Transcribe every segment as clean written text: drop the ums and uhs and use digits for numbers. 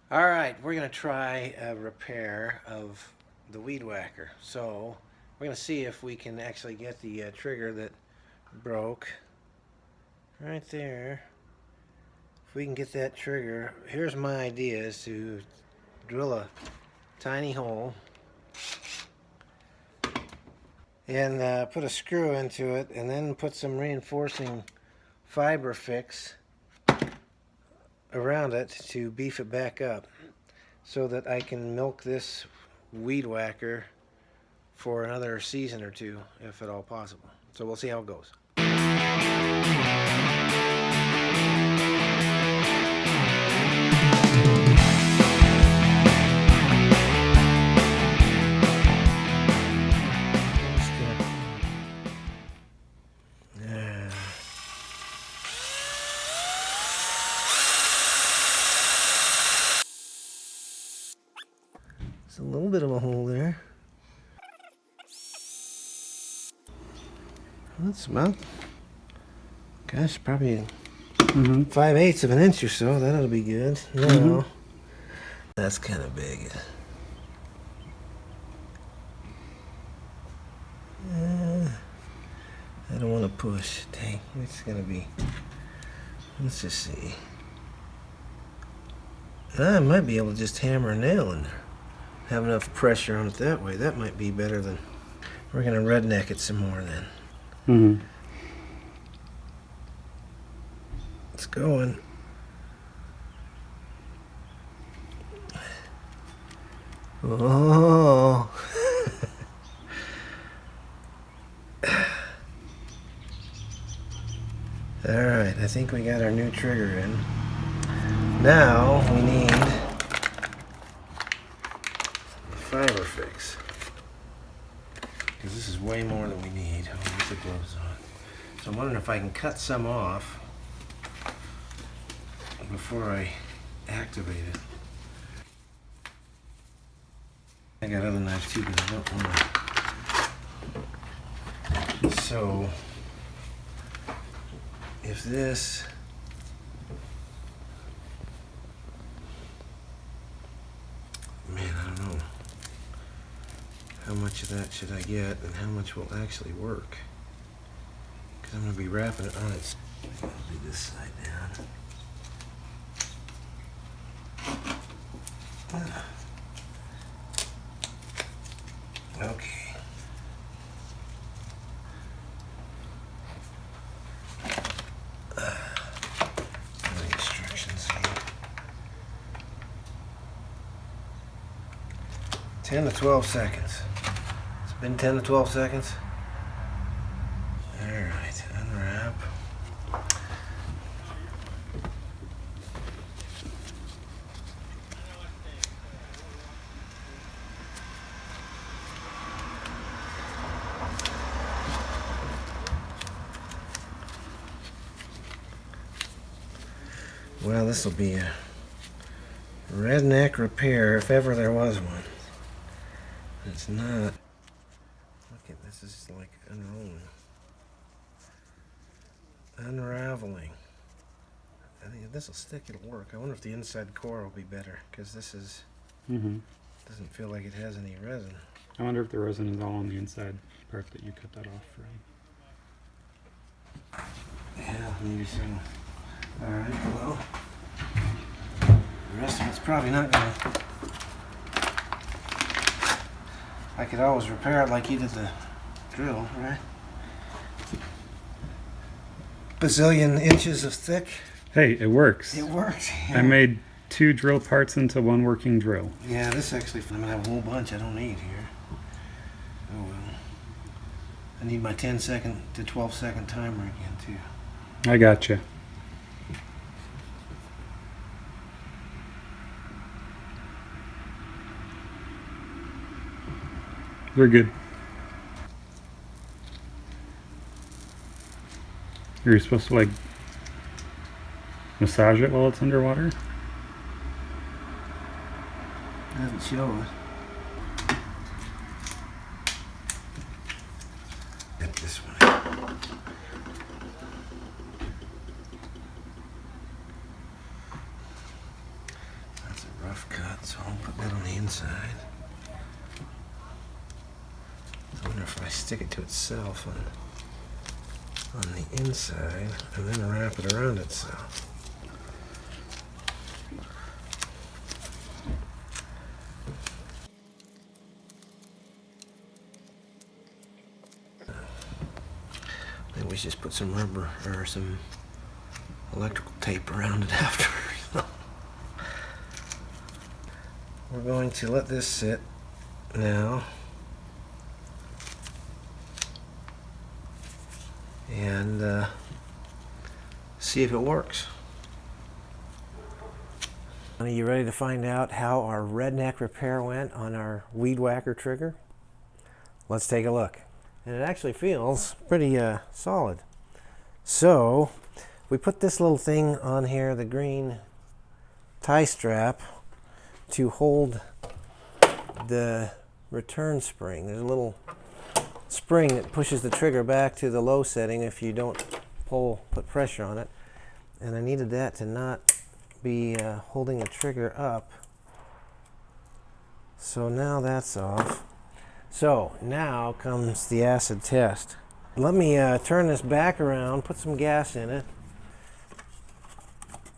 All right, we're going to try a repair of the weed whacker. So we're going to see if we can actually get the trigger that broke right there. If we can get that trigger, here's my idea: is to drill a tiny hole and put a screw into it, and then put some reinforcing fiber fix around it to beef it back up, so that I can milk this weed whacker for another season or two, if at all possible. So we'll see how it goes. There's a little bit of a hole there. That's about, gosh, probably 5/8 of an inch or so. That'll be good. No, that's kind of big. I don't want to push. Dang, it's gonna be. Let's just see. I might be able to just hammer a nail in there. Have enough pressure on it that way. That might be better than. We're gonna redneck it some more then. It's going. Oh. Alright, I think we got our new trigger in. Now we need a fiber fix, because this is way more than we need. I'll get the gloves on. So I'm wondering if I can cut some off before I activate it. I got other knives too, but I don't want to. So if this I don't know how much of that should I get and how much will actually work, because I'm going to be wrapping it on its. I'll do this side down. Okay. The instructions here. 10 to 12 seconds. It's been 10 to 12 seconds. Alright, unwrap. Well, this will be a redneck repair if ever there was one. It's not. Look at this, is like unrolling. Unraveling. I think if this will stick, it'll work. I wonder if the inside core will be better, because this is doesn't feel like it has any resin. I wonder if the resin is all on the inside part that you cut that off from. Yeah, maybe so. Alright, well, the rest of it's probably not gonna. I could always repair it like you did the drill, right? Bazillion inches of thick. Hey, it works. It worked. I made 2 drill parts into 1 working drill. Yeah, this actually, I'm gonna have a whole bunch I don't need here. Oh well. I need my 10-second to 12-second timer again too. I gotcha. They're good. You're supposed to like massage it while it's underwater? It doesn't show it. Get this one. That's a rough cut, so I'll put that on the inside. I wonder if I stick it to itself on the inside and then wrap it around itself. Then we just put some rubber or some electrical tape around it after. We're going to let this sit now and see if it works. Are you ready to find out how our Redneck repair went on our Weed Whacker trigger? Let's take a look. And it actually feels pretty solid. So we put this little thing on here, the green tie strap, to hold the return spring. There's a little spring that pushes the trigger back to the low setting if you don't put pressure on it. And I needed that to not be holding the trigger up. So now that's off. So now comes the acid test. Let me turn this back around, put some gas in it.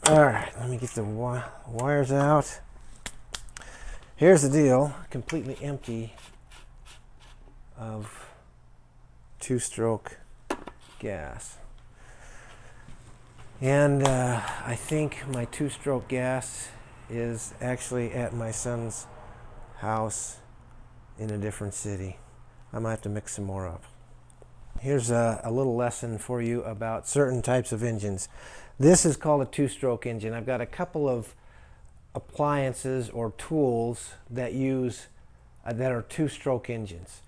Alright, let me get the wires out. Here's the deal, completely empty of two-stroke gas. And I think my two-stroke gas is actually at my son's house in a different city. I might have to mix some more up. Here's a little lesson for you about certain types of engines. This is called a two-stroke engine. I've got a couple of appliances or tools that use that are two-stroke engines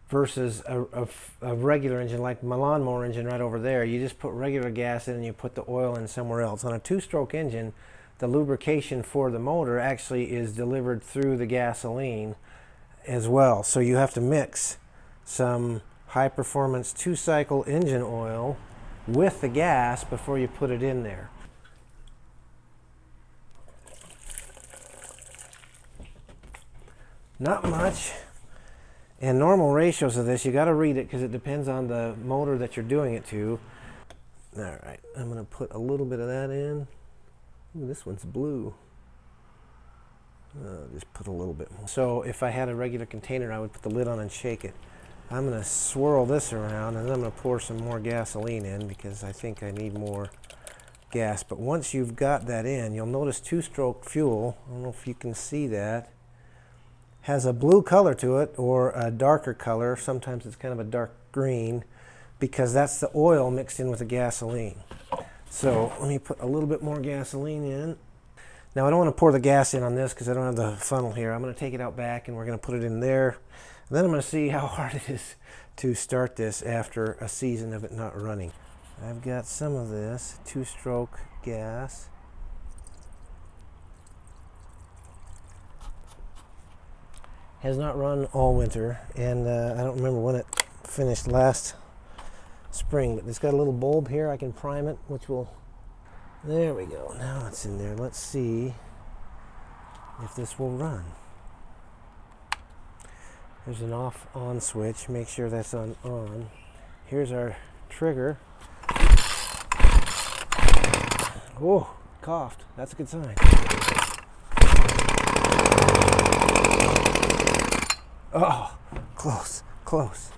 versus a regular engine like my lawnmower engine right over there. You just put regular gas in and you put the oil in somewhere else. On a two-stroke engine, the lubrication for the motor actually is delivered through the gasoline as well. So you have to mix some high-performance two-cycle engine oil with the gas before you put it in there. Not much. And normal ratios of this, you got to read it because it depends on the motor that you're doing it to. Alright, I'm going to put a little bit of that in. Ooh, this one's blue. Just put a little bit more. So if I had a regular container, I would put the lid on and shake it. I'm going to swirl this around and then I'm going to pour some more gasoline in because I think I need more gas. But once you've got that in, you'll notice two-stroke fuel, I don't know if you can see that, has a blue color to it or a darker color. Sometimes it's kind of a dark green because that's the oil mixed in with the gasoline. So let me put a little bit more gasoline in. Now I don't want to pour the gas in on this because I don't have the funnel here. I'm going to take it out back and we're going to put it in there. And then I'm going to see how hard it is to start this after a season of it not running. I've got some of this two-stroke gas. Has not run all winter, and I don't remember when it finished last spring, but it's got a little bulb here. I can prime it, which will... There we go. Now it's in there. Let's see if this will run. There's an off-on switch. Make sure that's on. Here's our trigger. Oh, coughed. That's a good sign. Oh, close, close.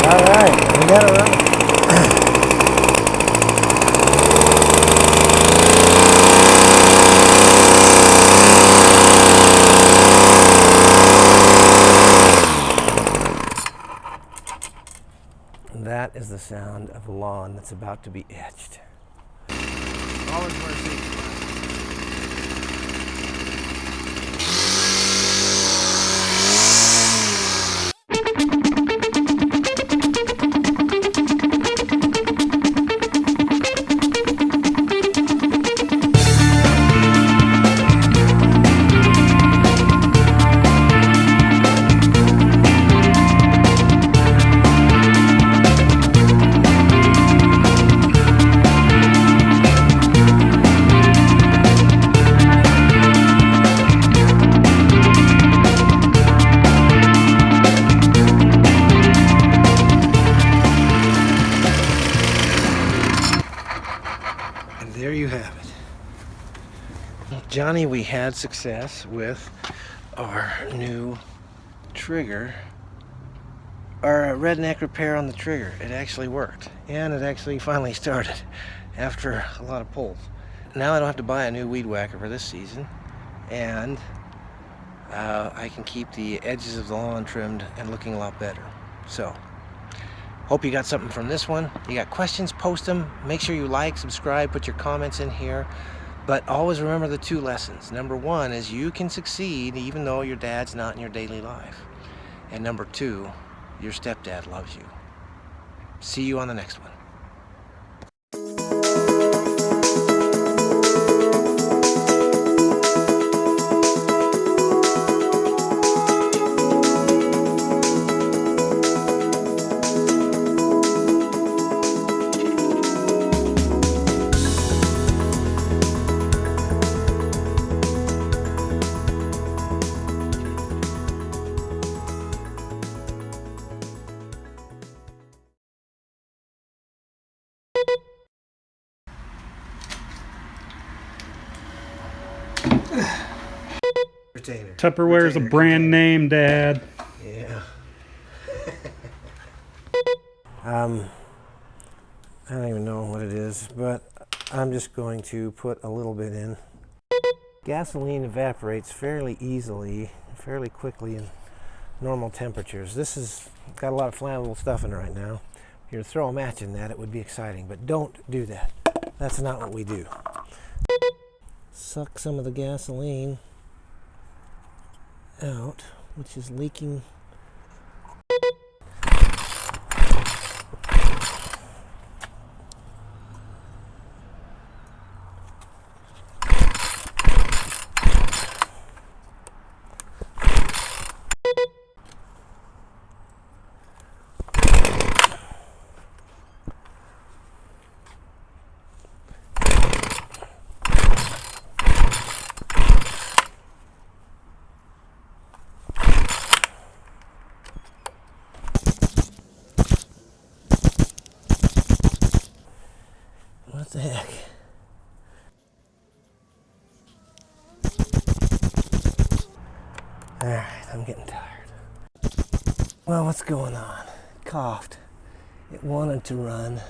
All right, we got it running. That is the sound of a lawn that's about to be etched. Always wear safety glasses. Johnny, we had success with our new trigger, our redneck repair on the trigger. It actually worked, and it actually finally started after a lot of pulls. Now I don't have to buy a new weed whacker for this season, and I can keep the edges of the lawn trimmed and looking a lot better. So, hope you got something from this one. You got questions, post them. Make sure you like, subscribe, put your comments in here. But always remember the 2 lessons. Number 1 is you can succeed even though your dad's not in your daily life. And number 2, your stepdad loves you. See you on the next one. Retainer. Tupperware's a brand name, Dad. Yeah. I don't even know what it is, but I'm just going to put a little bit in. Gasoline evaporates fairly easily, fairly quickly in normal temperatures. This has got a lot of flammable stuff in it right now. If you were to throw a match in that, it would be exciting, but don't do that. That's not what we do. Suck some of the gasoline out, which is leaking. What the heck? Alright, I'm getting tired. Well, what's going on? It coughed. It wanted to run,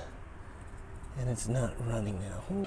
and it's not running now.